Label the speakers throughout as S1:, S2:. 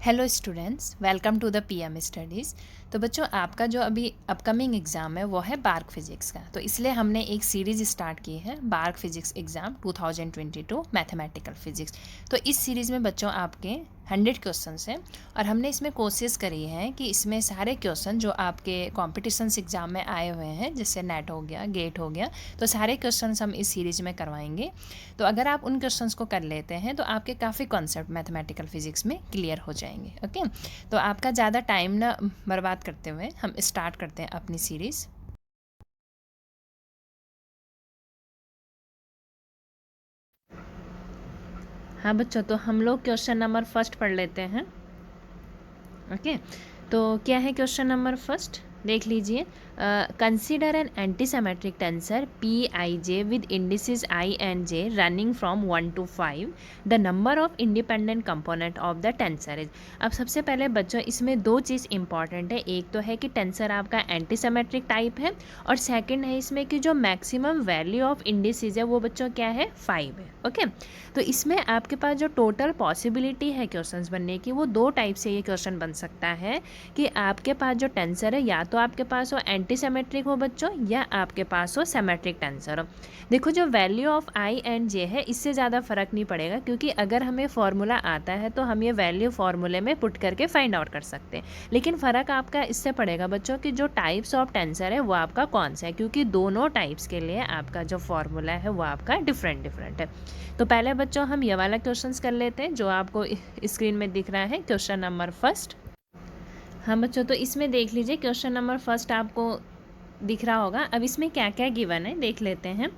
S1: Hello students, welcome to the PM studies. तो बच्चों, आपका जो अभी अपकमिंग एग्ज़ाम है वो है बार्क फिजिक्स का। तो इसलिए हमने एक सीरीज़ स्टार्ट की है, BARC physics exam 2022 mathematical physics. तो इस सीरीज़ में बच्चों आपके 100 क्वेश्चंस हैं और हमने इसमें कोशिश करी है कि इसमें सारे क्वेश्चन जो आपके कॉम्पिटिशन्स एग्ज़ाम में आए हुए हैं, जैसे नेट हो गया, गेट हो गया, तो सारे क्वेश्चंस हम इस सीरीज़ में करवाएंगे। तो अगर आप उन क्वेश्चंस को कर लेते हैं तो आपके काफ़ी कॉन्सेप्ट मैथमेटिकल फिजिक्स में क्लियर हो जाएंगे। ओके, तो आपका ज़्यादा टाइम ना बर्बाद करते हुए हम स्टार्ट करते हैं अपनी सीरीज़। हाँ बच्चों, तो हम लोग क्वेश्चन नंबर फर्स्ट पढ़ लेते हैं। ओके, तो क्या है क्वेश्चन नंबर फर्स्ट, देख लीजिए। Consider N antisymmetric tensor P I J with indices I and J running from 1 to 5। The number of independent component of the tensor is. अब सबसे पहले बच्चों इसमें दो चीज़ इंपॉर्टेंट है। एक तो है कि टेंसर आपका एंटीसिमेट्रिक टाइप है, और सेकंड है इसमें कि जो मैक्सिमम वैल्यू ऑफ इंडिसेस है वो बच्चों क्या है, 5 है। ओके, तो इसमें आपके पास जो टोटल पॉसिबिलिटी है क्वेश्चंस बनने की, वो दो टाइप से ये क्वेश्चन बन सकता है कि आपके पास जो टेंसर है या तो आपके पास हो एंटीसिमेट्रिक हो बच्चों, या आपके पास हो सिमेट्रिक टेंसर हो। देखो, जो वैल्यू ऑफ आई एंड जे है इससे ज़्यादा फर्क नहीं पड़ेगा, क्योंकि अगर हमें फॉर्मूला आता है तो हम ये वैल्यू फॉर्मूले में पुट करके फाइंड आउट कर सकते हैं। लेकिन फ़र्क आपका इससे पड़ेगा बच्चों कि जो टाइप्स ऑफ टेंसर है वो आपका कौन सा है, क्योंकि दोनों टाइप्स के लिए आपका जो फॉर्मूला है वो आपका डिफरेंट डिफरेंट है। तो पहले बच्चों हम ये वाला क्वेश्चंस कर लेते हैं जो आपको स्क्रीन में दिख रहा है, क्वेश्चन नंबर फर्स्ट। हाँ बच्चों, तो इसमें देख लीजिए क्वेश्चन नंबर फर्स्ट आपको दिख रहा होगा। अब इसमें क्या क्या गिवन है देख लेते हैं।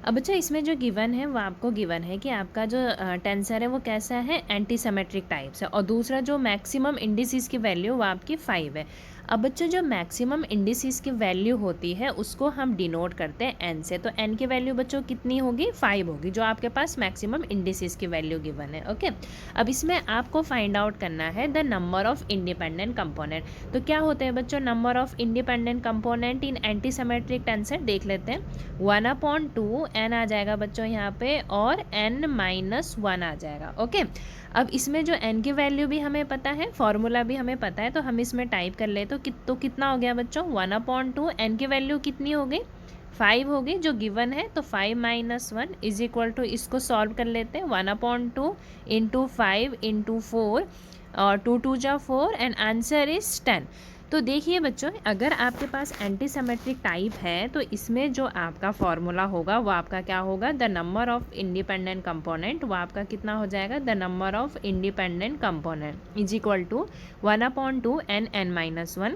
S1: अब बच्चों इसमें जो गिवन है वो आपको गिवन है कि आपका जो टेंसर है वो कैसा है, एंटीसिमेट्रिक टाइप से, और दूसरा जो मैक्सिमम इंडिसेस की वैल्यू वो आपकी 5 है। अब बच्चों जो मैक्सिमम इंडिसेस की वैल्यू होती है उसको हम डिनोट करते हैं एन से। तो एन की वैल्यू बच्चों कितनी होगी, 5 होगी, जो आपके पास मैक्सिमम इंडिसेस की वैल्यू गिवन है। ओके, अब इसमें आपको फाइंड आउट करना है the number of independent component. तो क्या होते हैं बच्चों number of independent component in antisymmetric tensor, देख लेते हैं। 1/2 एन आ जाएगा बच्चों यहाँ पे, और n-1 आ जाएगा। ओके, अब इसमें जो n की वैल्यू भी हमें पता है, फॉर्मूला भी हमें पता है, तो हम इसमें टाइप कर ले तो कितना हो गया बच्चों, 1/2 n की वैल्यू कितनी हो गई, 5 हो गई जो गिवन है। तो 5 - 1 इज इक्वल टू, इसको सॉल्व कर लेते हैं, 1/2 इंटू 5 इंटू 4, और 2 2 जा 4, एंड आंसर इज 10। तो देखिए बच्चों, अगर आपके पास एंटीसिमेट्रिक टाइप है तो इसमें जो आपका फॉर्मूला होगा वो आपका क्या होगा, the number of independent component, वो आपका कितना हो जाएगा, the number of independent component is equal to 1/2 n-1।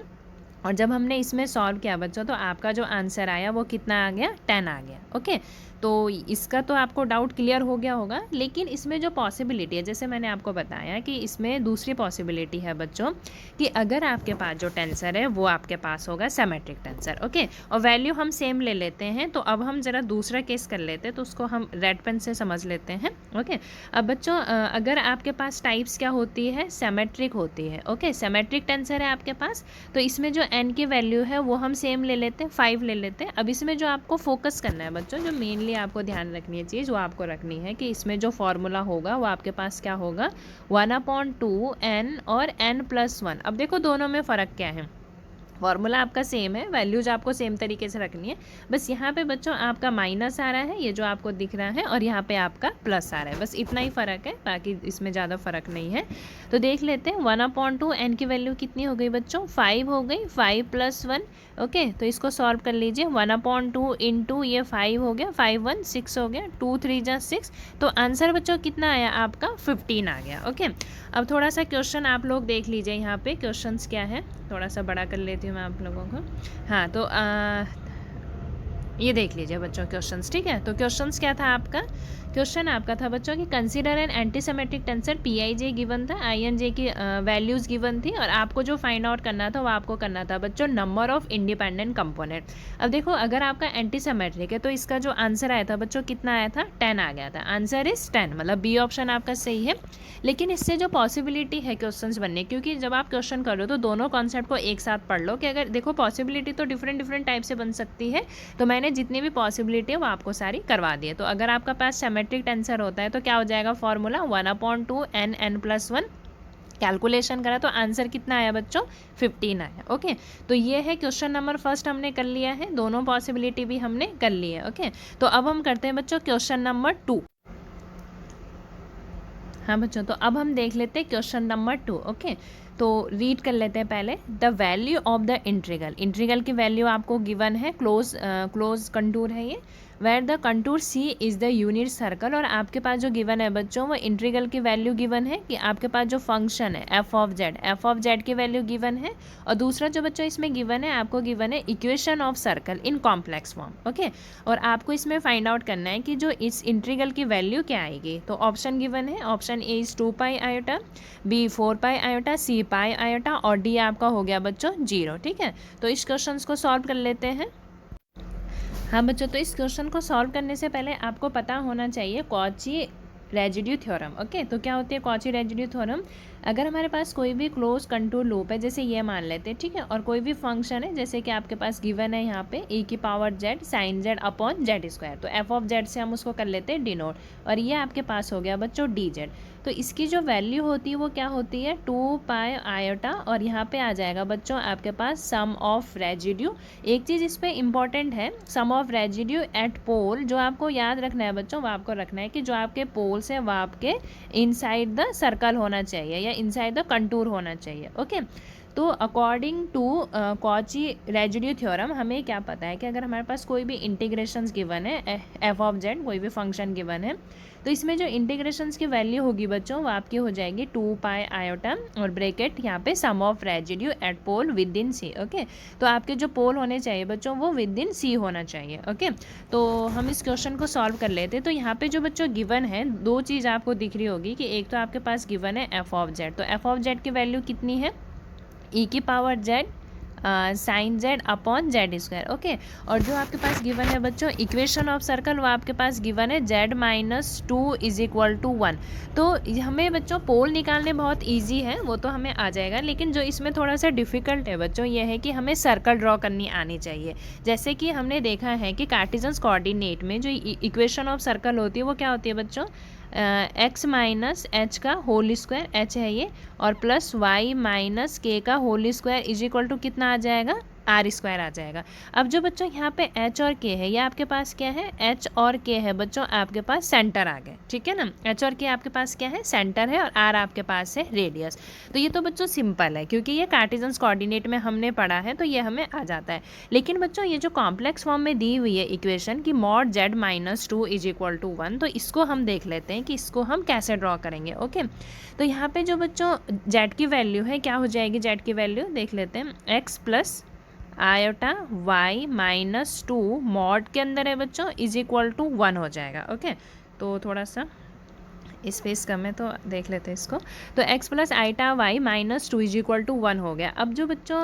S1: और जब हमने इसमें सॉल्व किया बच्चों तो आपका जो आंसर आया वो कितना आ गया, 10 आ गया। ओके, तो इसका तो आपको डाउट क्लियर हो गया होगा। लेकिन इसमें जो पॉसिबिलिटी है, जैसे मैंने आपको बताया कि इसमें दूसरी पॉसिबिलिटी है बच्चों कि अगर आपके पास जो टेंसर है वो आपके पास होगा सिमेट्रिक टेंसर। ओके, और वैल्यू हम सेम ले लेते हैं। तो अब हम ज़रा दूसरा केस कर लेते हैं, तो उसको हम रेड पेन से समझ लेते हैं। ओके, अब बच्चों अगर आपके पास टाइप्स क्या होती है, सिमेट्रिक होती है। ओके, सिमेट्रिक टेंसर है आपके पास, तो इसमें जो n की वैल्यू है वो हम सेम ले लेते हैं, 5 ले लेते हैं। अब इसमें जो आपको फोकस करना है बच्चों, जो मेनली आपको ध्यान रखनी है चीज़, वो आपको रखनी है कि इसमें जो फॉर्मूला होगा वो आपके पास क्या होगा, 1/2 n और n+1। अब देखो दोनों में फ़र्क क्या है, फॉर्मूला आपका सेम है, वैल्यूज आपको सेम तरीके से रखनी है, बस यहाँ पे बच्चों आपका माइनस आ रहा है, ये जो आपको दिख रहा है, और यहाँ पे आपका प्लस आ रहा है, बस इतना ही फ़र्क है, बाकी इसमें ज़्यादा फ़र्क नहीं है। तो देख लेते हैं, 1/2 n की वैल्यू कितनी हो गई बच्चों, 5 हो गई, 5 + 1। ओके, तो इसको सॉल्व कर लीजिए, 1/2 इंटू ये 5 हो गया, 5 1 6 हो गया, 2 3 जा 6, तो आंसर बच्चों कितना आया आपका, 15 आ गया। ओके, अब थोड़ा सा क्वेश्चन आप लोग देख लीजिए, यहाँ पे क्वेश्चंस क्या है, थोड़ा सा बड़ा कर लेती हूँ मैं आप लोगों को। हाँ, तो ये देख लीजिए बच्चों क्वेश्चंस, ठीक है। तो क्वेश्चंस क्या था आपका, क्वेश्चन आपका था बच्चों कि consider N antisymmetric tensor P I J given था, आई एन जे की वैल्यूज़ गिवन थी, और आपको जो फाइंड आउट करना था वो आपको करना था बच्चों नंबर ऑफ इंडिपेंडेंट कंपोनेंट। अब देखो, अगर आपका एंटीसिमेट्रिक है तो इसका जो आंसर आया था बच्चों कितना आया था, 10 आ गया था, आंसर इज 10, मतलब बी ऑप्शन आपका सही है। लेकिन इससे जो पॉसिबिलिटी है क्वेश्चंस बनने, क्योंकि जब आप क्वेश्चन कर रहे हो तो दोनों कॉन्सेप्ट को एक साथ पढ़ लो, कि अगर देखो पॉसिबिलिटी तो डिफरेंट डिफरेंट टाइप से बन सकती है, तो मैंने जितनी भी पॉसिबिलिटी है वो आपको सारी करवा दी है। तो अगर आपका पास सिमेट्रिक टेंसर होता है तो क्या हो जाएगा फॉर्मूला, 1/2 n n+1 कैलकुलेशन करा तो आंसर कितना आया बच्चों 15 आया। ओके, तो ये है क्वेश्चन नंबर फर्स्ट हमने कर लिया है, दोनों पॉसिबिलिटी भी हमने कर ली है। ओके, तो अब हम करते हैं बच्चों क्वेश्चन नंबर 2। हाँ बच्चों, तो अब हम देख लेते हैं क्वेश्चन नंबर 2। ओके, तो रीड कर लेते हैं पहले। The value of the integral, integral की वैल्यू आपको गिवन है, क्लोज कंटूर है ये, where the contour C is the unit circle. और आपके पास जो गिवन है बच्चों वो इंट्रीगल की वैल्यू गिवन है कि आपके पास जो फंक्शन है एफ ऑफ जेड की वैल्यू गिवन है। और दूसरा जो बच्चों इसमें गिवन है, आपको गिवन है equation of circle in complex form. Okay, और आपको इसमें फाइंड आउट करना है कि जो इस इंट्रीगल की वैल्यू क्या आएगी। तो ऑप्शन गिवन है, option A is 2 pi iota, B 4 pi iota, C pi iota और डी आपका हो गया बच्चों 0। ठीक है, तो इस क्वेश्चन को सॉल्व कर लेते हैं। हाँ बच्चों, तो इस क्वेश्चन को सॉल्व करने से पहले आपको पता होना चाहिए कॉची रेजिड्यू थ्योरम। ओके, तो क्या होती है कॉची रेजिड्यू थ्योरम? अगर हमारे पास कोई भी क्लोज कंटूर लूप है, जैसे ये मान लेते हैं, ठीक है, और कोई भी फंक्शन है जैसे कि आपके पास गिवन है यहाँ पे e की power z sine z upon Z square, तो f ऑफ z से हम उसको कर लेते हैं डिनोट, और ये आपके पास हो गया बच्चों dz। तो इसकी जो वैल्यू होती है वो क्या होती है 2 पाई आयोटा, और यहाँ पे आ जाएगा बच्चों आपके पास सम ऑफ रेजिड्यू। एक चीज़ इस पर इंपॉर्टेंट है, सम ऑफ रेजिड्यू एट पोल, जो आपको याद रखना है बच्चों, वो आपको रखना है कि जो आपके पोल्स है वो आपके इनसाइड द सर्कल होना चाहिए या इनसाइड द कंटूर होना चाहिए। ओके, तो according to Cauchy residue theorem हमें क्या पता है कि अगर हमारे पास कोई भी इंटीग्रेशंस गिवन है एफ ऑफ जेड, कोई भी फंक्शन गिवन है, तो इसमें जो इंटीग्रेशंस की वैल्यू होगी बच्चों वो आपकी हो जाएगी 2 पाई आयोटा और ब्रैकेट यहाँ पे sum of residue at pole within C. Okay, तो आपके जो पोल होने चाहिए बच्चों वो विद इन सी होना चाहिए। ओके, तो हम इस क्वेश्चन को सॉल्व कर लेते हैं। तो यहाँ पे जो बच्चों गिवन है, दो चीज़ आपको दिख रही होगी कि एक तो आपके पास गिवन है एफ ऑफ जेड, तो एफ ऑफ जेड की वैल्यू कितनी है e की power z sine z upon Z square. Okay, और जो आपके पास गिवन है बच्चों इक्वेशन ऑफ सर्कल, वो आपके पास गिवन है z minus 2 is equal to 1। तो हमें बच्चों पोल निकालने बहुत इजी है, वो तो हमें आ जाएगा, लेकिन जो इसमें थोड़ा सा डिफिकल्ट है बच्चों ये है कि हमें सर्कल ड्रॉ करनी आनी चाहिए। जैसे कि हमने देखा है कि कार्टेशियन कोऑर्डिनेट में जो इक्वेशन ऑफ सर्कल होती है वो क्या होती है बच्चों x माइनस एच का होल स्क्वायर, एच है ये, और प्लस y माइनस के का whole square is equal to कितना आ जाएगा आर स्क्वायर आ जाएगा। अब जो बच्चों यहाँ पे h और k है, ये आपके पास क्या है h और k है बच्चों आपके पास सेंटर आ गए, ठीक है ना, h और k आपके पास क्या है सेंटर है, और r आपके पास है रेडियस। तो ये तो बच्चों सिंपल है क्योंकि ये कार्टेशियन कोऑर्डिनेट में हमने पढ़ा है, तो ये हमें आ जाता है। लेकिन बच्चों ये जो कॉम्प्लेक्स फॉर्म में दी हुई है इक्वेशन की mod z minus 2 is equal to 1, तो इसको हम देख लेते हैं कि इसको हम कैसे ड्रॉ करेंगे। ओके, तो यहाँ पे जो बच्चों z की वैल्यू है क्या हो जाएगी, z की वैल्यू देख लेते हैं x plus iota y minus 2 mod के अंदर है बच्चों इज इक्वल टू 1 हो जाएगा। ओके, तो थोड़ा सा स्पेस कम है तो देख लेते हैं इसको। तो x plus iota Y minus 2 is equal to 1 हो गया। अब जो बच्चों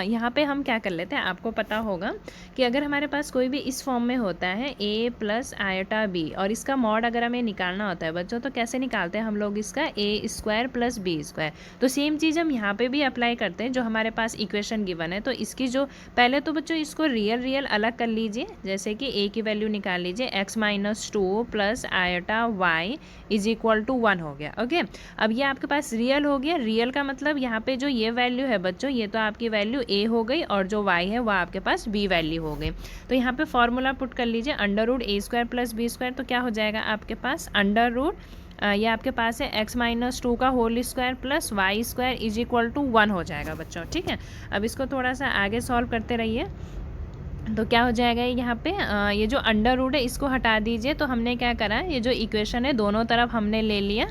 S1: यहाँ पे हम क्या कर लेते हैं, आपको पता होगा कि अगर हमारे पास कोई भी इस फॉर्म में होता है a प्लस आयोटा बी, और इसका मॉड अगर हमें निकालना होता है बच्चों तो कैसे निकालते हैं हम लोग इसका a square plus B square. तो सेम चीज़ हम यहाँ पे भी अप्लाई करते हैं, जो हमारे पास इक्वेशन गिवन है। तो इसकी जो पहले तो बच्चों इसको रियल अलग कर लीजिए, जैसे कि a की वैल्यू निकाल लीजिए x minus 2 plus iota Y is equal to 1 हो गया। ओके, अब ये आपके पास रियल हो गया। रियल का मतलब यहाँ पे जो ये वैल्यू है बच्चों ये तो आपकी वैल्यू a हो गई, और जो y है वह आपके पास b वैल्यू हो गई। तो यहाँ पे फॉर्मूला पुट कर लीजिए under root a square plus B square, तो क्या हो जाएगा आपके पास अंडर रूट ये आपके पास है x माइनस 2 का whole square plus Y square is equal to 1 हो जाएगा बच्चों। ठीक है, अब इसको थोड़ा सा आगे सॉल्व करते रहिए। तो क्या हो जाएगा यहाँ पे ये जो अंडर रूट है इसको हटा दीजिए। तो हमने क्या करा, ये जो इक्वेशन है दोनों तरफ हमने ले लिया,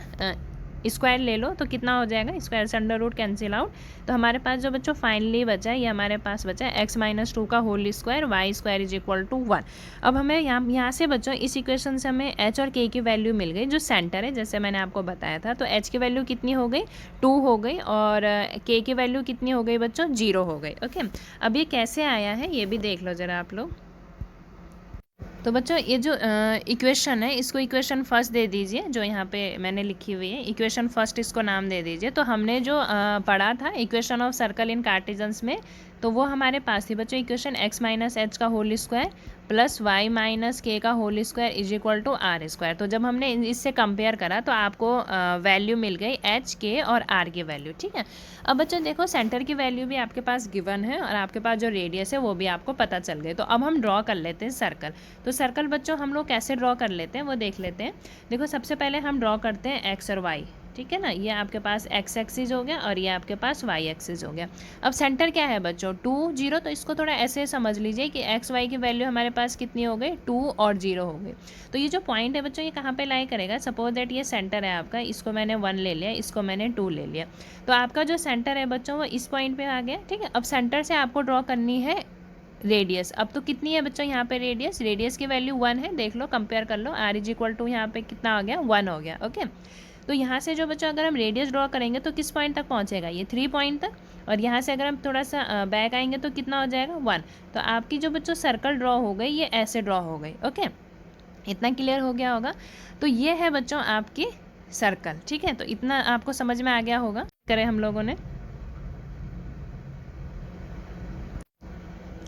S1: स्क्वायर ले लो तो कितना हो जाएगा, स्क्वायर से अंडर रूट कैंसिल आउट। तो हमारे पास जो बच्चों फाइनली बचा है ये हमारे पास बचा है x माइनस 2 का whole square Y square is equal to 1। अब हमें यहाँ से बच्चों इस इक्वेशन से हमें h और k की वैल्यू मिल गई, जो सेंटर है जैसे मैंने आपको बताया था। तो h की वैल्यू कितनी हो गई 2 हो गई, और k की वैल्यू कितनी हो गई बच्चों 0 हो गई। ओके, अब ये कैसे आया है ये भी देख लो ज़रा आप लोग। तो बच्चों ये जो इक्वेशन है इसको इक्वेशन फर्स्ट दे दीजिए, जो यहाँ पे मैंने लिखी हुई है इक्वेशन फर्स्ट, इसको नाम दे दीजिए। तो हमने जो पढ़ा था equation of circle in Cartesians में तो वो हमारे पास थी बच्चों इक्वेशन x माइनस एच का whole square plus Y minus K का whole square is equal to R square. तो जब हमने इससे कंपेयर करा तो आपको वैल्यू मिल गई एच के और आर की वैल्यू, ठीक है। अब बच्चों देखो सेंटर की वैल्यू भी आपके पास गिवन है और आपके पास जो रेडियस है वो भी आपको पता चल गई। तो अब हम ड्रॉ कर लेते हैं सर्कल। तो सर्कल बच्चों हम लोग कैसे ड्रॉ कर लेते हैं वो देख लेते हैं। देखो सबसे पहले हम ड्रॉ करते हैं एक्स और वाई, ठीक है ना। ये आपके पास एक्स एक्सिस हो गया और ये आपके पास वाई एक्सिस हो गया। अब सेंटर क्या है बच्चों 2 0, तो इसको थोड़ा ऐसे समझ लीजिए कि एक्स वाई की वैल्यू हमारे पास कितनी हो गई 2 और 0 हो गई। तो ये जो पॉइंट है बच्चों ये कहाँ पे लाई करेगा, सपोज दैट ये सेंटर है आपका, इसको मैंने 1 ले लिया, इसको मैंने 2 ले लिया। तो आपका जो सेंटर है बच्चों वो इस पॉइंट पे आ गया, ठीक है। अब सेंटर से आपको ड्रॉ करनी है रेडियस। अब तो कितनी है बच्चों यहाँ पे रेडियस की वैल्यू 1 है, देख लो कंपेयर कर लो, आर इज इक्वल टू यहाँ पे कितना आ गया 1 हो गया, ओके। तो यहाँ से जो बच्चों अगर हम रेडियस ड्रॉ करेंगे तो किस पॉइंट तक पहुँचेगा, ये 3 पॉइंट तक। और यहाँ से अगर हम थोड़ा सा बैक आएंगे तो कितना हो जाएगा 1। तो आपकी जो बच्चों सर्कल ड्रॉ हो गई ये ऐसे ड्रॉ हो गई, ओके। इतना क्लियर हो गया होगा। तो ये है बच्चों आपकी सर्कल, ठीक है। तो इतना आपको समझ में आ गया होगा, करें हम लोगों ने।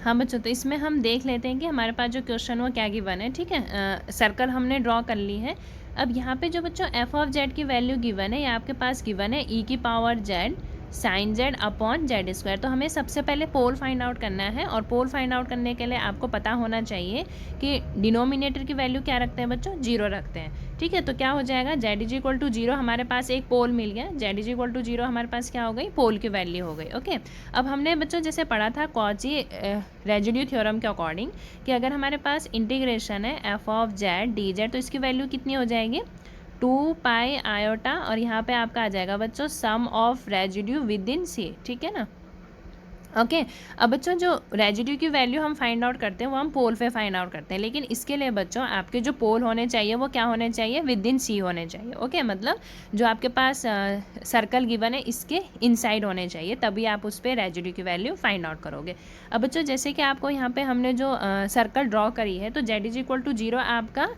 S1: हाँ बच्चों, तो इसमें हम देख लेते हैं कि हमारे पास जो क्वेश्चन वो क्या गिवन है, ठीक है। सर्कल हमने ड्रॉ कर ली है। अब यहाँ पे जो बच्चों एफ ऑफ जेड की वैल्यू गिवन है, ये आपके पास गिवन है ई की power Z sine Z upon Z square. तो हमें सबसे पहले पोल फाइंड आउट करना है और पोल फाइंड आउट करने के लिए आपको पता होना चाहिए कि डिनोमिनेटर की वैल्यू क्या रखते हैं बच्चों 0 रखते हैं, ठीक है। तो क्या हो जाएगा जेड इज इक्वल टू 0, हमारे पास एक पोल मिल गया, जेड इज इक्वल टू 0 हमारे पास क्या हो गई पोल की वैल्यू हो गई, ओके। अब हमने बच्चों जैसे पढ़ा था कॉची रेजिड्यू थ्योरम के अकॉर्डिंग कि अगर हमारे पास इंटीग्रेशन है F of Z D Z तो इसकी वैल्यू कितनी हो जाएगी 2 पाई आयोटा और यहाँ पे आपका आ जाएगा बच्चों सम ऑफ रेजिड्यू विद इन सी, ठीक है ना, ओके। अब बच्चों जो रेजिड्यू की वैल्यू हम फाइंड आउट करते हैं वो हम पोल पे फाइंड आउट करते हैं, लेकिन इसके लिए बच्चों आपके जो पोल होने चाहिए वो क्या होने चाहिए विद इन सी होने चाहिए, ओके। मतलब जो आपके पास सर्कल गिवन है इसके इनसाइड होने चाहिए, तभी आप उस पर रेजिड्यू की वैल्यू फाइंड आउट करोगे। अब बच्चों जैसे कि आपको यहाँ पे हमने जो सर्कल ड्रॉ करी है तो जेड इज इक्वल टू 0 आपका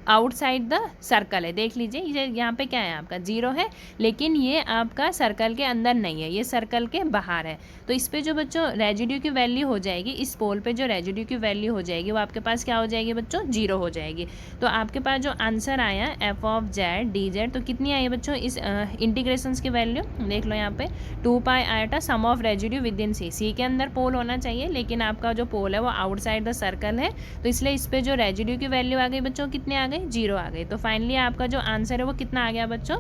S1: आउटसाइड द सर्कल है, देख लीजिए ये यहाँ पे क्या है आपका 0 है, लेकिन ये आपका सर्कल के अंदर नहीं है, ये सर्कल के बाहर है। तो इस पे जो बच्चों रेजिड्यू की वैल्यू हो जाएगी, इस पोल पे जो रेजिड्यू की वैल्यू हो जाएगी वो आपके पास क्या हो जाएगी बच्चों 0 हो जाएगी। तो आपके पास जो आंसर आया F of Z D Z तो कितनी आई है बच्चों इस इंटीग्रेशंस की वैल्यू देख लो यहाँ पे 2 pi iota sum of residue within C, C के अंदर पोल होना चाहिए लेकिन आपका जो पोल है वो आउटसाइड द सर्कल है, तो इसलिए इस पे जो रेजिड्यू की वैल्यू आ गई बच्चों कितनी आ गई 0 आ गई। तो फाइनली आपका जो आंसर है वो कितना आ गया बच्चों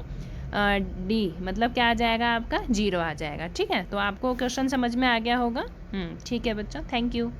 S1: डी, मतलब क्या आ जाएगा आपका 0 आ जाएगा, ठीक है। तो आपको क्वेश्चन समझ में आ गया होगा, ठीक है बच्चों, थैंक यू।